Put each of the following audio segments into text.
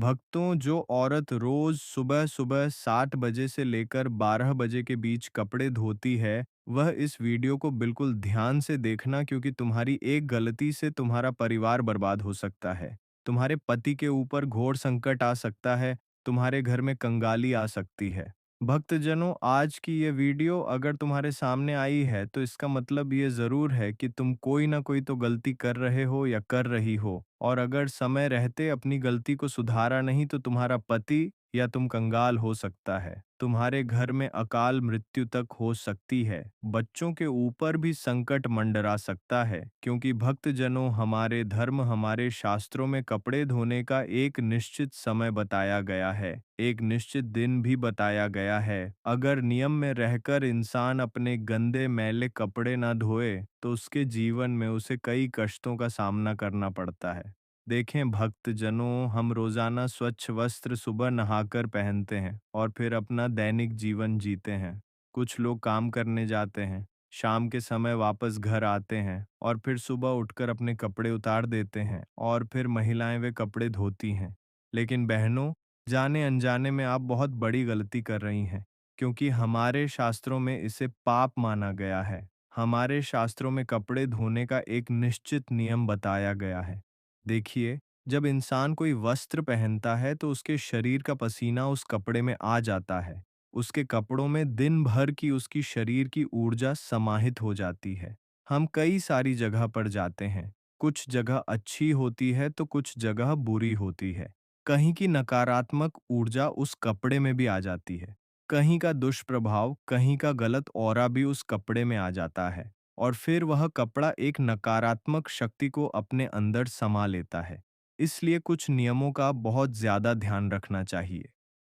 भक्तों, जो औरत रोज सुबह-सुबह 7 बजे से लेकर 12 बजे के बीच कपड़े धोती है, वह इस वीडियो को बिल्कुल ध्यान से देखना क्योंकि तुम्हारी एक गलती से तुम्हारा परिवार बर्बाद हो सकता है। तुम्हारे पति के ऊपर घोर संकट आ सकता है, तुम्हारे घर में कंगाली आ सकती है। भक्तजनों, आज की ये वीडियो अगर तुम्हारे सामने आई है, तो इसका मतलब ये ज़रूर है कि तुम कोई ना कोई तो गलती कर रहे हो या कर रही हो, और अगर समय रहते अपनी गलती को सुधारा नहीं तो तुम्हारा पति या तुम कंगाल हो सकता है। तुम्हारे घर में अकाल मृत्यु तक हो सकती है। बच्चों के ऊपर भी संकट मंडरा सकता है, क्योंकि भक्तजनों, हमारे धर्म, हमारे शास्त्रों में कपड़े धोने का एक निश्चित समय बताया गया है, एक निश्चित दिन भी बताया गया है। अगर नियम में रहकर इंसान अपने गंदे मैले कपड़े ना धोए, तो उसके जीवन में उसे कई कष्टों का सामना करना पड़ता है। देखें भक्तजनों, हम रोजाना स्वच्छ वस्त्र सुबह नहाकर पहनते हैं और फिर अपना दैनिक जीवन जीते हैं। कुछ लोग काम करने जाते हैं, शाम के समय वापस घर आते हैं और फिर सुबह उठकर अपने कपड़े उतार देते हैं और फिर महिलाएं वे कपड़े धोती हैं। लेकिन बहनों, जाने अनजाने में आप बहुत बड़ी गलती कर रही हैं, क्योंकि हमारे शास्त्रों में इसे पाप माना गया है। हमारे शास्त्रों में कपड़े धोने का एक निश्चित नियम बताया गया है। देखिए, जब इंसान कोई वस्त्र पहनता है तो उसके शरीर का पसीना उस कपड़े में आ जाता है। उसके कपड़ों में दिन भर की उसकी शरीर की ऊर्जा समाहित हो जाती है। हम कई सारी जगह पर जाते हैं। कुछ जगह अच्छी होती है तो कुछ जगह बुरी होती है। कहीं की नकारात्मक ऊर्जा उस कपड़े में भी आ जाती है। कहीं का दुष्प्रभाव, कहीं का गलत ऑरा भी उस कपड़े में आ जाता है। और फिर वह कपड़ा एक नकारात्मक शक्ति को अपने अंदर समा लेता है। इसलिए कुछ नियमों का बहुत ज्यादा ध्यान रखना चाहिए।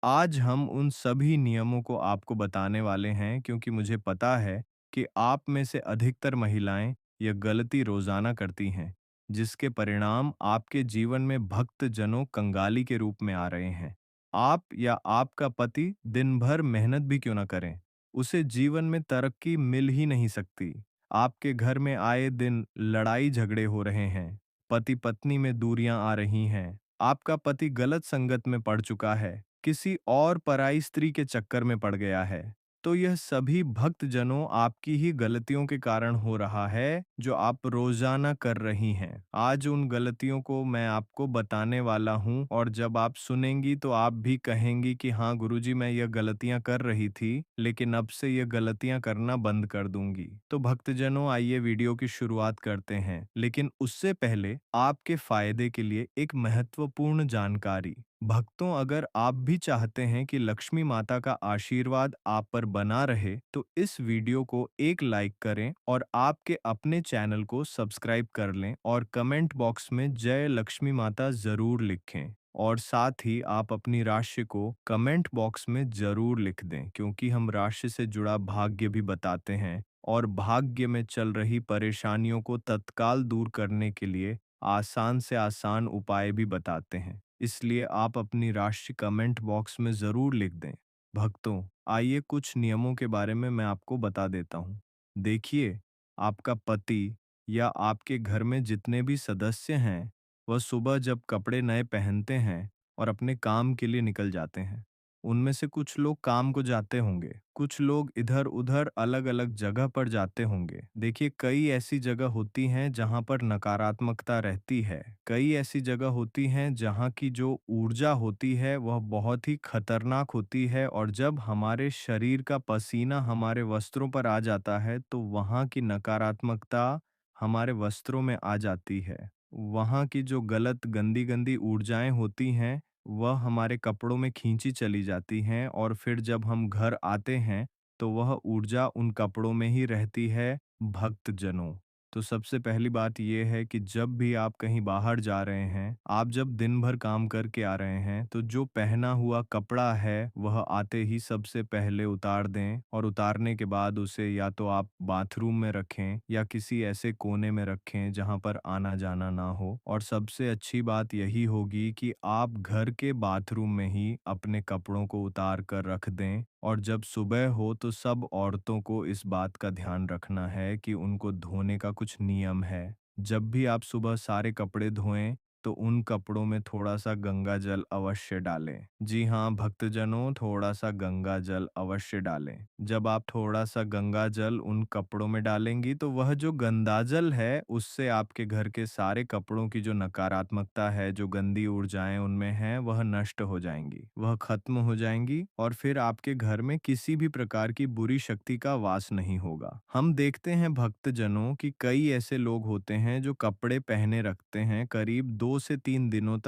आज हम उन सभी नियमों को आपको बताने वाले हैं, क्योंकि मुझे पता है कि आप में से अधिकतर महिलाएं यह गलती रोजाना करती हैं, जिसके परिणाम आपके जीवन में भक्त जनों कंगाली के रूप में आ रहे हैं। आप या आपका पति दिन भर मेहनत भी क्यों ना करें, उसे जीवन में तरक्की मिल ही नहीं सकती। आपके घर में आए दिन लड़ाई झगड़े हो रहे हैं, पति पत्नी में दूरियां आ रही हैं, आपका पति गलत संगत में पड़ चुका है, किसी और पराई स्त्री के चक्कर में पड़ गया है, तो यह सभी भक्तजनों आपकी ही गलतियों के कारण हो रहा है, जो आप रोजाना कर रही हैं। आज उन गलतियों को मैं आपको बताने वाला हूं, और जब आप सुनेंगी तो आप भी कहेंगी कि हाँ गुरुजी, मैं यह गलतियां कर रही थी, लेकिन अब से यह गलतियां करना बंद कर दूंगी। तो भक्तजनों, आइए वीडियो की शुरुआत करते हैं, लेकिन उससे पहले आपके फायदे के लिए एक महत्वपूर्ण जानकारी। भक्तों, अगर आप भी चाहते हैं कि लक्ष्मी माता का आशीर्वाद आप पर बना रहे, तो इस वीडियो को एक लाइक करें और आपके अपने चैनल को सब्सक्राइब कर लें और कमेंट बॉक्स में जय लक्ष्मी माता जरूर लिखें। और साथ ही आप अपनी राशि को कमेंट बॉक्स में जरूर लिख दें, क्योंकि हम राशि से जुड़ा भाग्य भी बताते हैं और भाग्य में चल रही परेशानियों को तत्काल दूर करने के लिए आसान से आसान उपाय भी बताते हैं। इसलिए आप अपनी राशि कमेंट बॉक्स में ज़रूर लिख दें। भक्तों, आइए कुछ नियमों के बारे में मैं आपको बता देता हूँ। देखिए, आपका पति या आपके घर में जितने भी सदस्य हैं, वह सुबह जब कपड़े नए पहनते हैं और अपने काम के लिए निकल जाते हैं, उनमें से कुछ लोग काम को जाते होंगे, कुछ लोग इधर-उधर अलग-अलग जगह पर जाते होंगे। देखिए, कई ऐसी जगह होती हैं जहाँ पर नकारात्मकता रहती है। कई ऐसी जगह होती हैं जहाँ की जो ऊर्जा होती है वह बहुत ही खतरनाक होती है, और जब हमारे शरीर का पसीना हमारे वस्त्रों पर आ जाता है, तो वहाँ की नकारात्मकता हमारे वस्त्रों में आ जाती है। वहाँ की जो गलत गंदी-गंदी ऊर्जाएँ होती हैं, वह हमारे कपड़ों में खींची चली जाती हैं, और फिर जब हम घर आते हैं तो वह ऊर्जा उन कपड़ों में ही रहती है। भक्तजनों, तो सबसे पहली बात यह है कि जब भी आप कहीं बाहर जा रहे हैं, आप जब दिन भर काम करके आ रहे हैं, तो जो पहना हुआ कपड़ा है वह आते ही सबसे पहले उतार दें, और उतारने के बाद उसे या तो आप बाथरूम में रखें या किसी ऐसे कोने में रखें जहां पर आना जाना ना हो। और सबसे अच्छी बात यही होगी कि आप घर के बाथरूम में ही अपने कपड़ों को उतार कर रख दें, और जब सुबह हो तो सब औरतों को इस बात का ध्यान रखना है कि उनको धोने का कुछ नियम है। जब भी आप सुबह सारे कपड़े धोएं, तो उन कपड़ों में थोड़ा-सा गंगा जल अवश्य डालें। जी हाँ, भक्तजनों, थोड़ा-सा गंगा जल अवश्य डालें। जब आप थोड़ा-सा गंगा जल उन कपड़ों में डालेंगी, तो वह जो गंदा जल है, उससे आपके घर के सारे कपड़ों की जो नकारात्मकता है, जो गंदी ऊर्जाएँ उनमें हैं, वह नष्ट हो जाएँगी, वह खत्म हो जाएँगी और फिर आपके घर में किसी भी प्रकार की बुरी शक्ति का वास नहीं होगा। हम देखते हैं भक्तजनों कि कई ऐसे लोग होते हैं जो कपड़े पहने रखते हैं, करीब 2 से 3 दिनों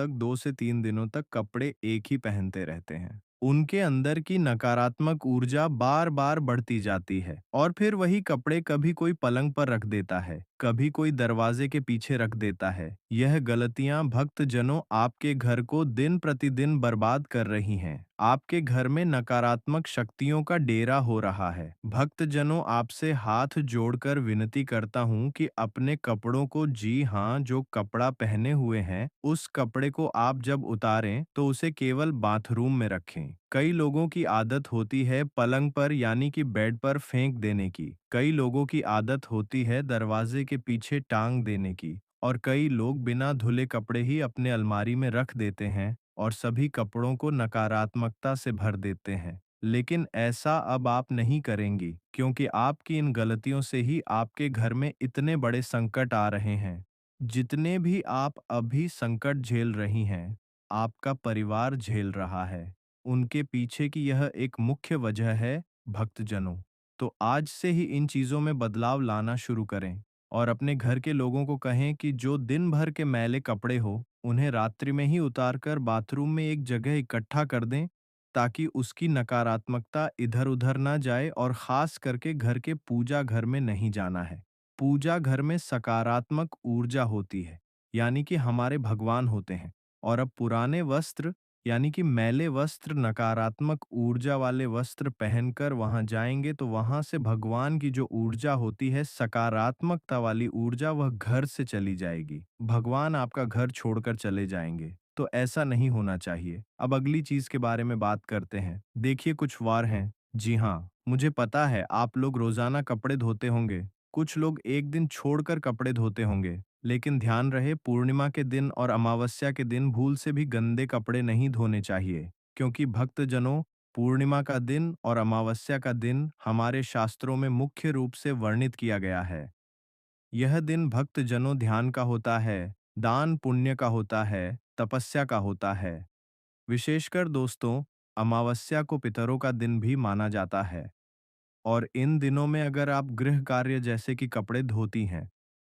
तक कपड़े एक ही पहनते रहते हैं। उनके अंदर की नकारात्मक ऊर्जा बार-बार बढ़ती जाती है और फिर वही कपड़े कभी कोई पलंग पर रख देता है, कभी कोई दरवाजे के पीछे रख देता है। यह गलतियां भक्तजनों आपके घर को दिन प्रतिदिन बर्बाद कर रही हैं। आपके घर में नकारात्मक शक्तियों का डेरा हो रहा है। भक्तजनों, आपसे हाथ जोड़कर विनती करता हूँ कि अपने कपड़ों को, जी हाँ, जो कपड़ा पहने हुए हैं, उस कपड़े को आप जब उतारें तो उसे केवल बाथरूम में रखें। कई लोगों की आदत होती है पलंग पर यानी कि बेड पर फेंक देने की। कई लोगों की आदत होती है दरवाजे के पीछे टांग देने की। और कई लोग बिना धुले कपड़े ही अपने अलमारी में रख देते हैं और सभी कपड़ों को नकारात्मकता से भर देते हैं। लेकिन ऐसा अब आप नहीं करेंगी, क्योंकि आपकी इन गलतियों से ही आपके घर में इतने बड़े संकट आ रहे हैं। जितने भी आप अभी संकट झेल रही हैं, आपका परिवार झेल रहा है। उनके पीछे की यह एक मुख्य वजह है भक्तजनों। तो आज से ही इन चीजों में बदलाव लाना शुरू करें और अपने घर के लोगों को कहें कि जो दिन भर के मैले कपड़े हो, उन्हें रात्रि में ही उतारकर बाथरूम में एक जगह इकट्ठा कर दें, ताकि उसकी नकारात्मकता इधर-उधर ना जाए और खास करके घर के पूजा घर में नहीं जाना है। पूजा घर में सकारात्मक ऊर्जा होती है, यानी कि हमारे भगवान होते हैं और अब पुराने वस्त्र यानी कि मैले वस्त्र, नकारात्मक ऊर्जा वाले वस्त्र पहनकर वहां जाएंगे तो वहां से भगवान की जो ऊर्जा होती है, सकारात्मकता वाली ऊर्जा, वह घर से चली जाएगी। भगवान आपका घर छोड़कर चले जाएंगे। तो ऐसा नहीं होना चाहिए। अब अगली चीज के बारे में बात करते हैं। देखिए, कुछ वार हैं। जी हाँ, मुझे पता है आप लोग रोजाना कपड़े धोते होंगे। कुछ लोग एक दिन छोड़कर कपड़े धोते होंगे। लेकिन ध्यान रहे, पूर्णिमा के दिन और अमावस्या के दिन भूल से भी गंदे कपड़े नहीं धोने चाहिए, क्योंकि भक्तजनों, पूर्णिमा का दिन और अमावस्या का दिन हमारे शास्त्रों में मुख्य रूप से वर्णित किया गया है। यह दिन भक्तजनों ध्यान का होता है, दान पुण्य का होता है, तपस्या का होता है। विशेषकर दोस्तों, अमावस्या को पितरों का दिन भी माना जाता है। और इन दिनों में अगर आप गृह कार्य जैसे कि कपड़े धोती हैं,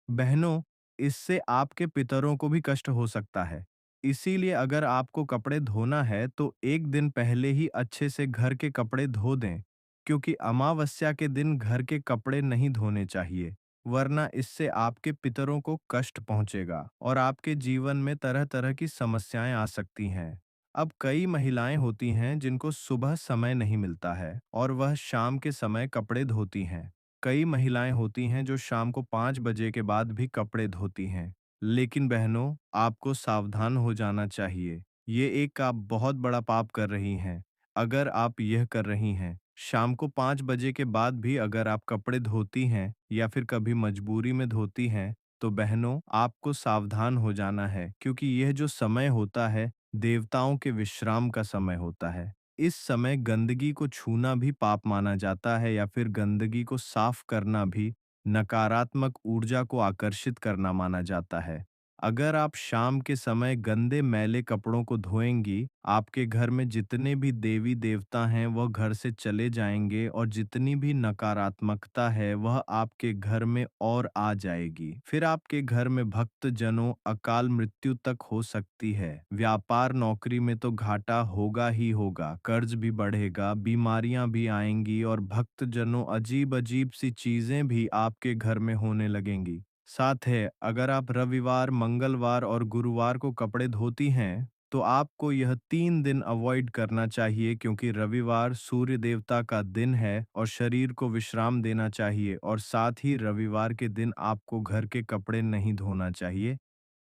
बहनों, इससे आपके पितरों को भी कष्ट हो सकता है। इसीलिए अगर आपको कपड़े धोना है तो एक दिन पहले ही अच्छे से घर के कपड़े धो दें, क्योंकि अमावस्या के दिन घर के कपड़े नहीं धोने चाहिए, वरना इससे आपके पितरों को कष्ट पहुंचेगा और आपके जीवन में तरह तरह की समस्याएं आ सकती हैं। अब कई महिलाएं होती हैं जिनको सुबह समय नहीं मिलता है और वह शाम के समय कपड़े धोती हैं। कई महिलाएं होती हैं जो शाम को 5 बजे के बाद भी कपड़े धोती हैं। लेकिन बहनों, आपको सावधान हो जाना चाहिए। ये एक आप बहुत बड़ा पाप कर रही हैं। अगर आप यह कर रही हैं, शाम को 5 बजे के बाद भी अगर आप कपड़े धोती हैं या फिर कभी मजबूरी में धोती हैं, तो बहनों, आपको सावधान हो जाना है, क्योंकि यह जो समय होता है, देवताओं के विश्राम का समय होता है। इस समय गंदगी को छूना भी पाप माना जाता है या फिर गंदगी को साफ करना भी नकारात्मक ऊर्जा को आकर्षित करना माना जाता है। अगर आप शाम के समय गंदे मैले कपड़ों को धोएंगी, आपके घर में जितने भी देवी देवता हैं वह घर से चले जाएंगे और जितनी भी नकारात्मकता है वह आपके घर में और आ जाएगी। फिर आपके घर में भक्त जनों अकाल मृत्यु तक हो सकती है। व्यापार नौकरी में तो घाटा होगा ही होगा, कर्ज भी बढ़ेगा, बीमारियां भी आएंगी और भक्त जनों अजीब अजीब सी चीजें भी आपके घर में होने लगेंगी। साथ है, अगर आप रविवार, मंगलवार और गुरुवार को कपड़े धोती हैं, तो आपको यह 3 दिन अवॉइड करना चाहिए, क्योंकि रविवार सूर्य देवता का दिन है और शरीर को विश्राम देना चाहिए और साथ ही रविवार के दिन आपको घर के कपड़े नहीं धोना चाहिए।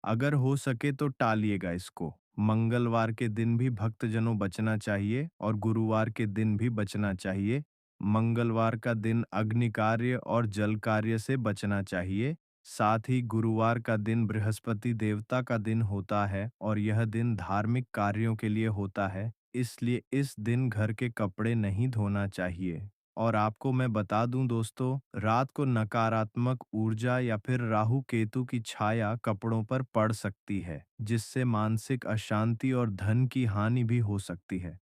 अगर हो सके तो टालिएगा इसको। मंगलवार के दिन भी भक्तजनों बचना चाहिए और गुरुवार के दिन भी बचना चाहिए। मंगलवार का दिन अग्नि कार्य और जल कार्य से बचना चाहिए। साथ ही गुरुवार का दिन बृहस्पति देवता का दिन होता है और यह दिन धार्मिक कार्यों के लिए होता है, इसलिए इस दिन घर के कपड़े नहीं धोना चाहिए। और आपको मैं बता दूं दोस्तों, रात को नकारात्मक ऊर्जा या फिर राहु केतु की छाया कपड़ों पर पड़ सकती है, जिससे मानसिक अशांति और धन की हानि भी हो सकती है।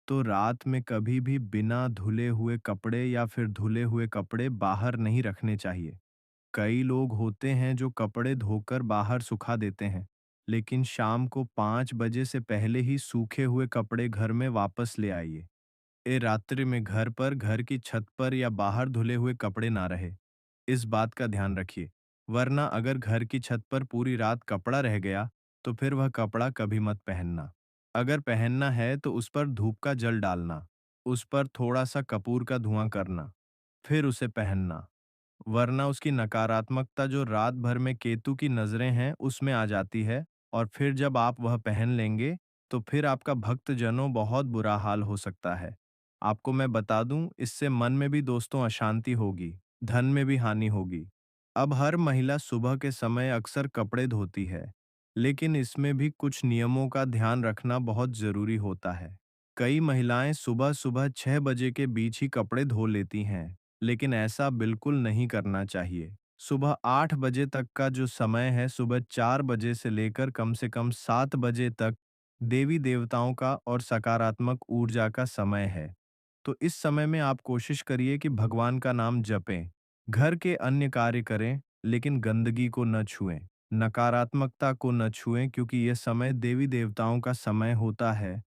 तो रात में कभी भी बिना धुले हुए कपड़े या फिर धुले हुए कपड़े बाहर नहीं रखने चाहिए। कई लोग होते हैं जो कपड़े धोकर बाहर सुखा देते हैं, लेकिन शाम को 5 बजे से पहले ही सूखे हुए कपड़े घर में वापस ले आइए। ए रात्रि में घर पर, घर की छत पर या बाहर धुले हुए कपड़े ना रहे। इस बात का ध्यान रखिए। वरना अगर घर की छत पर पूरी रात कपड़ा रह गया, तो फिर वह कपड़ा कभी मत पहनना। अगर पहनना है तो उस पर धूप का जल डालना, उस पर थोड़ा सा कपूर का धुआं करना, फिर उसे पहनना। वरना उसकी नकारात्मकता जो रात भर में केतु की नज़रें हैं, उसमें आ जाती है और फिर जब आप वह पहन लेंगे, तो फिर आपका भक्तजनों बहुत बुरा हाल हो सकता है। आपको मैं बता दूं, इससे मन में भी दोस्तों अशांति होगी, धन में भी हानि होगी। अब हर महिला सुबह के समय अक्सर कपड़े धोती है, लेकिन इसमें भी कुछ नियमों का ध्यान रखना बहुत ज़रूरी होता है। कई महिलाएं सुबह-सुबह 6 बजे के बीच ही कपड़े धो लेती हैं, लेकिन ऐसा बिल्कुल नहीं करना चाहिए। सुबह 8 बजे तक का जो समय है, सुबह 4 बजे से लेकर कम से कम 7 बजे तक देवी देवताओं का और सकारात्मक ऊर्जा का समय है। तो इस समय में आप कोशिश करिए कि भगवान का नाम जपें, घर के अन्य कार्य करें, लेकिन गंदगी को न छुएं, नकारात्मकता को न छुएं, क्योंकि यह समय देवी देवताओं का समय होता है।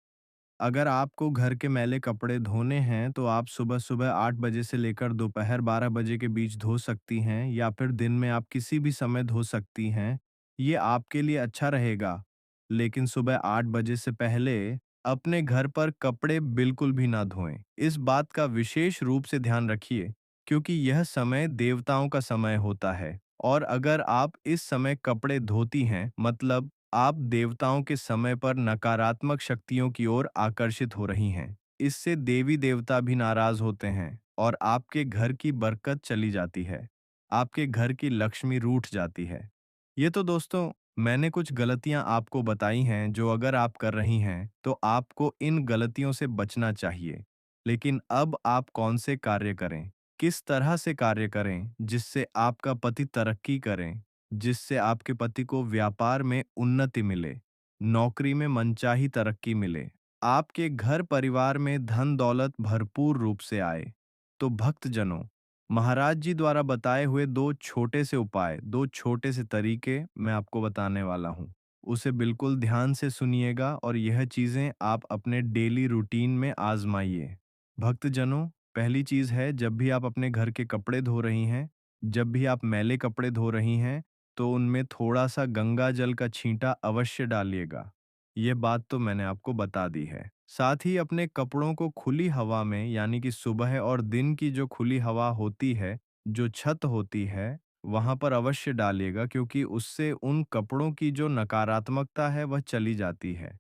अगर आपको घर के मैले कपड़े धोने हैं, तो आप सुबह-सुबह 8 बजे से लेकर दोपहर 12 बजे के बीच धो सकती हैं या फिर दिन में आप किसी भी समय धो सकती हैं। ये आपके लिए अच्छा रहेगा। लेकिन सुबह 8 बजे से पहले अपने घर पर कपड़े बिल्कुल भी ना धोएं। इस बात का विशेष रूप से ध्यान रखिए, क्योंकि यह समय देवताओं का समय होता है और अगर आप इस समय कपड़े धोती हैं, मतलब आप देवताओं के समय पर नकारात्मक शक्तियों की ओर आकर्षित हो रही हैं। इससे देवी देवता भी नाराज होते हैं और आपके घर की बरकत चली जाती है। आपके घर की लक्ष्मी रूठ जाती है। ये तो दोस्तों मैंने कुछ गलतियां आपको बताई हैं जो अगर आप कर रही हैं तो आपको इन गलतियों से बचना चाहिए। लेकिन अब आप कौन से कार्य करें, किस तरह से कार्य करें जिससे आपका पति तरक्की करें, जिससे आपके पति को व्यापार में उन्नति मिले, नौकरी में मनचाही तरक्की मिले, आपके घर परिवार में धन दौलत भरपूर रूप से आए। तो भक्तजनों, महाराज जी द्वारा बताए हुए दो छोटे से उपाय, दो छोटे से तरीके मैं आपको बताने वाला हूँ। उसे बिल्कुल ध्यान से सुनिएगा और यह चीज़ें आप अपने डेली रूटीन में आजमाइए। भक्तजनों, पहली चीज़ है, जब भी आप अपने घर के कपड़े धो रही हैं, जब भी आप मैले कपड़े धो रही हैं, तो उनमें थोड़ा-सा गंगा जल का छींटा अवश्य डालिएगा। ये बात तो मैंने आपको बता दी है। साथ ही अपने कपड़ों को खुली हवा में, यानी कि सुबह और दिन की जो खुली हवा होती है, जो छत होती है, वहाँ पर अवश्य डालिएगा, क्योंकि उससे उन कपड़ों की जो नकारात्मकता है वह चली जाती है।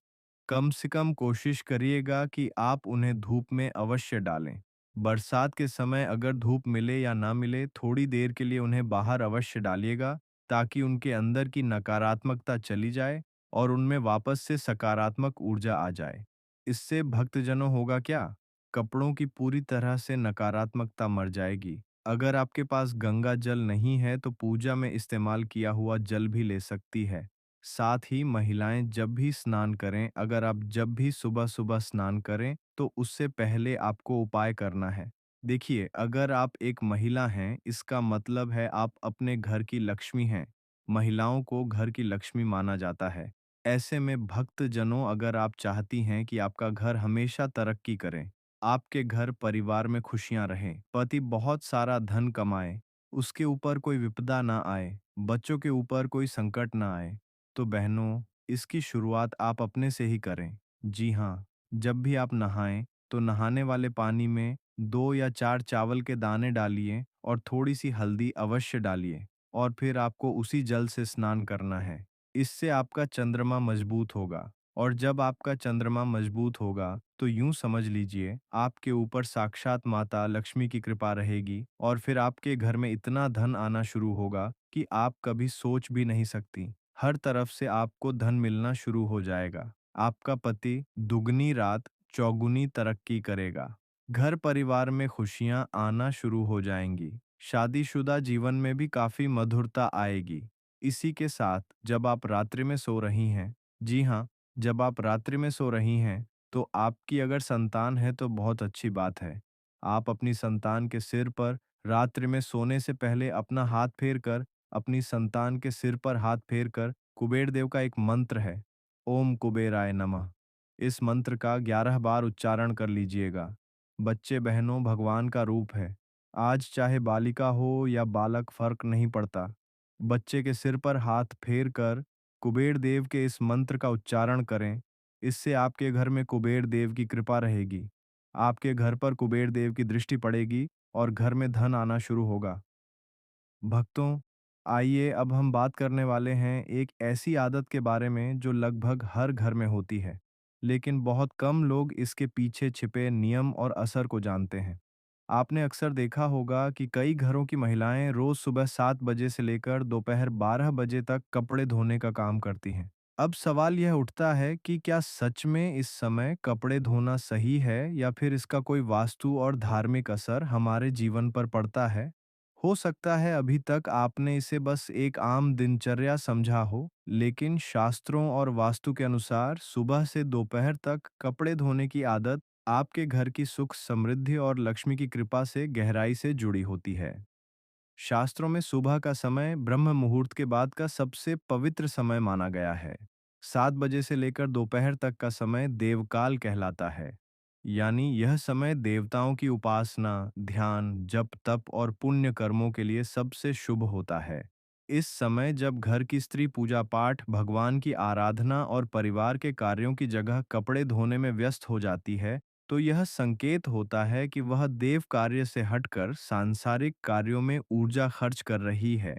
कम से कम कोशिश करिएगा कि आप उन्हें धूप में अवश्य डालें। बरसात के समय अगर धूप मिले या ना मिले, थोड़ी देर के लिए उन्हें बाहर अवश्य डालिएगा, ताकि उनके अंदर की नकारात्मकता चली जाए और उनमें वापस से सकारात्मक ऊर्जा आ जाए। इससे भक्तजनों होगा क्या? कपड़ों की पूरी तरह से नकारात्मकता मर जाएगी। अगर आपके पास गंगा जल नहीं है तो पूजा में इस्तेमाल किया हुआ जल भी ले सकती है। साथ ही महिलाएं जब भी स्नान करें, अगर आप जब भी सुबह-सुबह स्नान करें, तो उससे पहले आपको उपाय करना है। देखिए, अगर आप एक महिला हैं, इसका मतलब है आप अपने घर की लक्ष्मी हैं। महिलाओं को घर की लक्ष्मी माना जाता है। ऐसे में भक्तजनों, अगर आप चाहती हैं कि आपका घर हमेशा तरक्की करे, आपके घर परिवार में खुशियां रहें, पति बहुत सारा धन कमाए, उसके ऊपर कोई विपदा ना आए, बच्चों के ऊपर कोई संकट ना आए, तो बहनों, इसकी शुरुआत आप अपने से ही करें। जी हाँ, जब भी आप नहाएं, तो नहाने वाले पानी में 2 या 4 चावल के दाने डालिए और थोड़ी-सी हल्दी अवश्य डालिए और फिर आपको उसी जल से स्नान करना है। इससे आपका चंद्रमा मजबूत होगा और जब आपका चंद्रमा मजबूत होगा, तो यूँ समझ लीजिए आपके ऊपर साक्षात माता लक्ष्मी की कृपा रहेगी और फिर आपके घर में इतना धन आना शुरू होगा कि आप कभी सोच भी नहीं सकती। हर तरफ से आपको धन मिलना शुरू हो जाएगा। आपका पति दुगनी रात चौगुनी तरक्की करेगा। घर परिवार में खुशियां आना शुरू हो जाएंगी। शादीशुदा जीवन में भी काफी मधुरता आएगी। इसी के साथ जब आप रात्रि में सो रही हैं, जी हाँ, जब आप रात्रि में सो रही हैं, तो आपकी अगर संतान है तो बहुत अच्छी बात है। आप अपनी संतान के सिर पर रात्रि में सोने से पहले अपना हाथ फेर कर, अपनी संतान के सिर पर हाथ फेर कर कुबेर देव का एक मंत्र है, ओम कुबेराय नमः। इस मंत्र का 11 बार उच्चारण कर लीजिएगा। बच्चे बहनों भगवान का रूप है। आज चाहे बालिका हो या बालक फर्क नहीं पड़ता। बच्चे के सिर पर हाथ फेर कर कुबेर देव के इस मंत्र का उच्चारण करें। इससे आपके घर में कुबेर देव की कृपा रहेगी। आपके घर पर कुबेर देव की दृष्टि पड़ेगी और घर में धन आना शुरू होगा। भक्तों, आइए अब हम बात करने वाले हैं एक ऐसी आदत के बारे में जो लगभग हर घर में होती है, लेकिन बहुत कम लोग इसके पीछे छिपे नियम और असर को जानते हैं। आपने अक्सर देखा होगा कि कई घरों की महिलाएं रोज सुबह 7 बजे से लेकर दोपहर 12 बजे तक कपड़े धोने का काम करती हैं। अब सवाल यह उठता है कि क्या सच में इस समय कपड़े धोना सही है या फिर इसका कोई वास्तु और धार्मिक असर हमारे जीवन पर पड़ता है? हो सकता है अभी तक आपने इसे बस एक आम दिनचर्या समझा हो, लेकिन शास्त्रों और वास्तु के अनुसार सुबह से दोपहर तक कपड़े धोने की आदत आपके घर की सुख समृद्धि और लक्ष्मी की कृपा से गहराई से जुड़ी होती है। शास्त्रों में सुबह का समय ब्रह्म मुहूर्त के बाद का सबसे पवित्र समय माना गया है। 7 बजे से लेकर दोपहर तक का समय देवकाल कहलाता है। यानी यह समय देवताओं की उपासना, ध्यान, जप तप और पुण्य कर्मों के लिए सबसे शुभ होता है। इस समय जब घर की स्त्री पूजा पाठ, भगवान की आराधना और परिवार के कार्यों की जगह कपड़े धोने में व्यस्त हो जाती है, तो यह संकेत होता है कि वह देव कार्य से हटकर सांसारिक कार्यों में ऊर्जा खर्च कर रही है।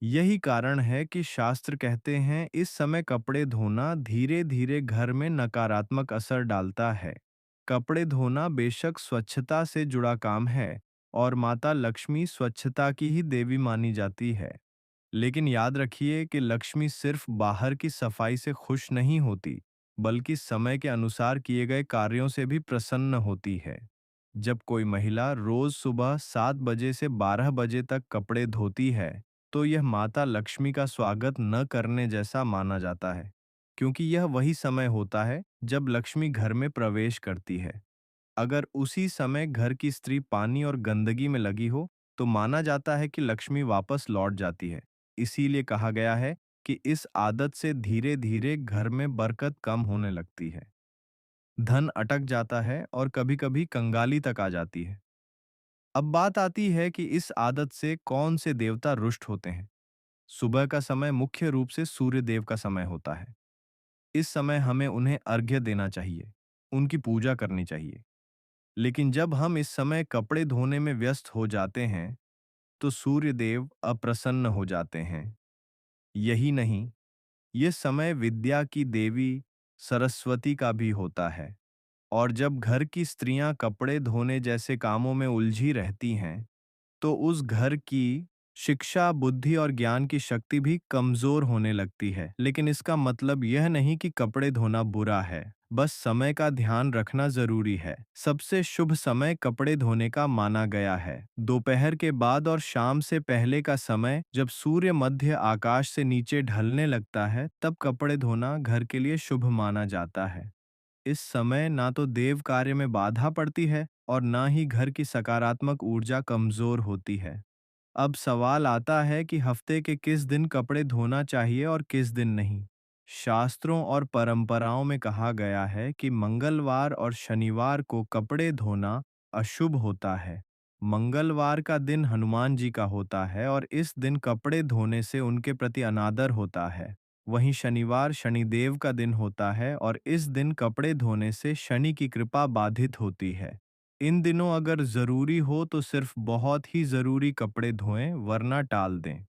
यही कारण है कि शास्त्र कहते हैं इस समय कपड़े धोना धीरे धीरे घर में नकारात्मक असर डालता है। कपड़े धोना बेशक स्वच्छता से जुड़ा काम है और माता लक्ष्मी स्वच्छता की ही देवी मानी जाती है। लेकिन याद रखिए कि लक्ष्मी सिर्फ बाहर की सफाई से खुश नहीं होती, बल्कि समय के अनुसार किए गए कार्यों से भी प्रसन्न होती है। जब कोई महिला रोज सुबह 7 बजे से 12 बजे तक कपड़े धोती है, तो यह माता लक्ष्मी का स्वागत न करने जैसा माना जाता है, क्योंकि यह वही समय होता है जब लक्ष्मी घर में प्रवेश करती है। अगर उसी समय घर की स्त्री पानी और गंदगी में लगी हो, तो माना जाता है कि लक्ष्मी वापस लौट जाती है। इसीलिए कहा गया है कि इस आदत से धीरे धीरे घर में बरकत कम होने लगती है। धन अटक जाता है और कभी-कभी कंगाली तक आ जाती है। अब बात आती है कि इस आदत से कौन से देवता रुष्ट होते हैं। सुबह का समय मुख्य रूप से सूर्य देव का समय होता है। इस समय हमें उन्हें अर्घ्य देना चाहिए, उनकी पूजा करनी चाहिए। लेकिन जब हम इस समय कपड़े धोने में व्यस्त हो जाते हैं, तो सूर्य देव अप्रसन्न हो जाते हैं। यही नहीं, ये समय विद्या की देवी सरस्वती का भी होता है। और जब घर की स्त्रियां कपड़े धोने जैसे कामों में उलझी रहती हैं, तो उस घर की शिक्षा, बुद्धि और ज्ञान की शक्ति भी कमजोर होने लगती है। लेकिन इसका मतलब यह नहीं कि कपड़े धोना बुरा है, बस समय का ध्यान रखना जरूरी है। सबसे शुभ समय कपड़े धोने का माना गया है दोपहर के बाद और शाम से पहले का समय, जब सूर्य मध्य आकाश से नीचे ढलने लगता है, तब कपड़े धोना घर के लिए शुभ माना जाता है। इस समय ना तो देव कार्य में बाधा पड़ती है और ना ही घर की सकारात्मक ऊर्जा कमजोर होती है। अब सवाल आता है कि हफ्ते के किस दिन कपड़े धोना चाहिए और किस दिन नहीं। शास्त्रों और परंपराओं में कहा गया है कि मंगलवार और शनिवार को कपड़े धोना अशुभ होता है। मंगलवार का दिन हनुमान जी का होता है और इस दिन कपड़े धोने से उनके प्रति अनादर होता है। वहीं शनिवार शनिदेव का दिन होता है और इस दिन कपड़े धोने से शनि की कृपा बाधित होती है। इन दिनों अगर जरूरी हो तो सिर्फ बहुत ही जरूरी कपड़े धोएं, वरना टाल दें।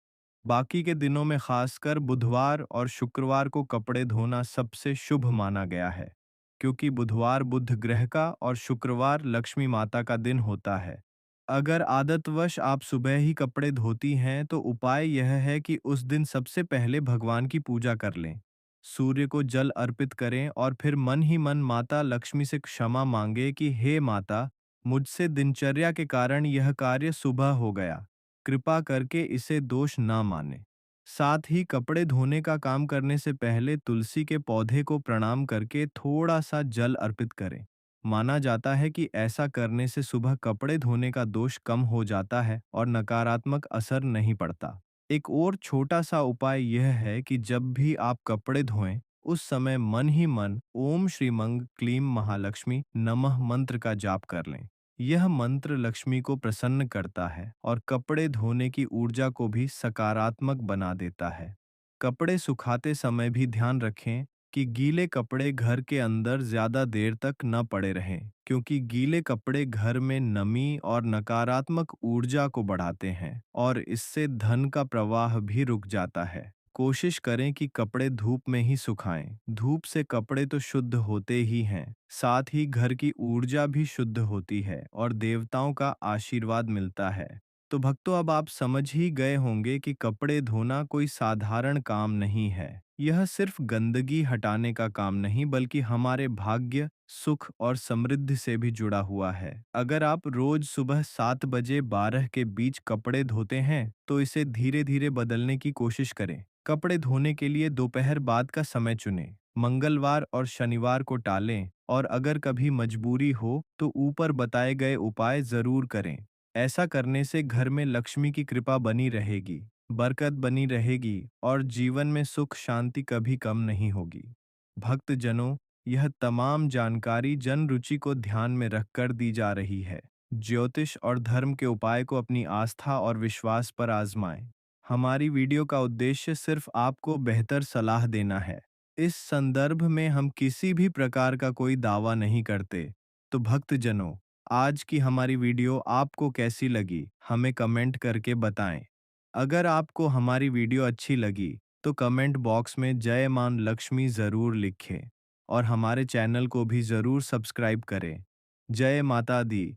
बाकी के दिनों में खासकर बुधवार और शुक्रवार को कपड़े धोना सबसे शुभ माना गया है, क्योंकि बुधवार बुध ग्रह का और शुक्रवार लक्ष्मी माता का दिन होता है। अगर आदतवश आप सुबह ही कपड़े धोती हैं तो उपाय यह है कि उस दिन सबसे पहले भगवान की पूजा कर लें। सूर्य को जल अर्पित करें और फिर मन ही मन माता लक्ष्मी से क्षमा मांगे कि हे माता, मुझसे दिनचर्या के कारण यह कार्य सुबह हो गया। कृपा करके इसे दोष ना माने। साथ ही कपड़े धोने का काम करने से पहले तुलसी के पौधे को प्रणाम करके थोड़ा सा जल अर्पित करें। माना जाता है कि ऐसा करने से सुबह कपड़े धोने का दोष कम हो जाता है और नकारात्मक असर नहीं पड़ता। एक और छोटा सा उपाय यह है कि जब भी आप कपड़े धोएं, उस समय मन ही मन ओम श्रीमंग क्लीम महालक्ष्मी नमः मंत्र का जाप कर लें। यह मंत्र लक्ष्मी को प्रसन्न करता है और कपड़े धोने की ऊर्जा को भी सकारात्मक बना देता है। कपड़े सुखाते समय भी ध्यान रखें कि गीले कपड़े घर के अंदर ज्यादा देर तक न पड़े रहें, क्योंकि गीले कपड़े घर में नमी और नकारात्मक ऊर्जा को बढ़ाते हैं और इससे धन का प्रवाह भी रुक जाता है। कोशिश करें कि कपड़े धूप में ही सुखाएं। धूप से कपड़े तो शुद्ध होते ही हैं, साथ ही घर की ऊर्जा भी शुद्ध होती है और देवताओं का आशीर्वाद मिलता है। तो भक्तों, अब आप समझ ही गए होंगे कि कपड़े धोना कोई साधारण काम नहीं है। यह सिर्फ गंदगी हटाने का काम नहीं बल्कि हमारे भाग्य, सुख और समृद्धि से भी जुड़ा हुआ है। अगर आप रोज सुबह 7 बजे 12 के बीच कपड़े धोते हैं, तो इसे धीरे धीरे बदलने की कोशिश करें। कपड़े धोने के लिए दोपहर बाद का समय चुनें। मंगलवार और शनिवार को टालें और अगर कभी मजबूरी हो तो ऊपर बताए गए उपाय जरूर करें। ऐसा करने से घर में लक्ष्मी की कृपा बनी रहेगी, बरकत बनी रहेगी और जीवन में सुख शांति कभी कम नहीं होगी। भक्तजनों, यह तमाम जानकारी जन रुचि को ध्यान में रखकर दी जा रही है। ज्योतिष और धर्म के उपाय को अपनी आस्था और विश्वास पर आजमाएं। हमारी वीडियो का उद्देश्य सिर्फ आपको बेहतर सलाह देना है। इस संदर्भ में हम किसी भी प्रकार का कोई दावा नहीं करते। तो भक्तजनों, आज की हमारी वीडियो आपको कैसी लगी, हमें कमेंट करके बताएं। अगर आपको हमारी वीडियो अच्छी लगी, तो कमेंट बॉक्स में जय मां लक्ष्मी ज़रूर लिखें और हमारे चैनल को भी ज़रूर सब्सक्राइब करें। जय माता दी।